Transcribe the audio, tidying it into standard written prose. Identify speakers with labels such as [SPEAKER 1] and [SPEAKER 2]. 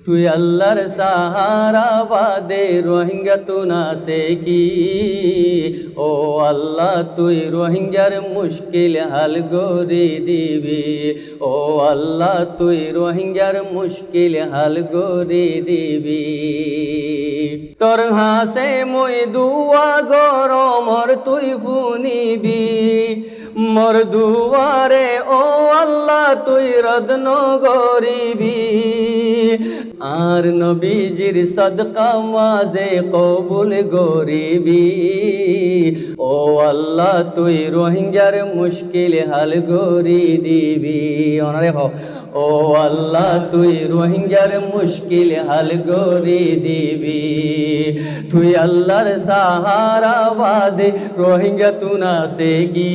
[SPEAKER 1] তুই আল্লাহর সাহারা বাদে রোহিঙ্গা তু না সে কি। ও আল্লাহ তুই রোহিঙ্গার মুশকিল হাল গরি দিবি। ও আল্লাহ তুই রোহিঙ্গার মুশকিল হাল গরি দিবি। তোর হাসে মই দুয়া গরমর তুই ফুনিবি। মোর দুয়ারে ও আল্লাহ তুই রদন গরিবি। আর নবীজির সদকা মাঝে কবুল গরিবি। ও আল্লাহ তুই রোহিঙ্গার মুশকিল হাল গরি দিবি। ওনারে হো ও আল্লাহ তুই রোহিঙ্গার মুশকিল হাল গরি দিবি। তুই আল্লাহর সাহারা বাদে রোহিঙ্গা তু না সে কি।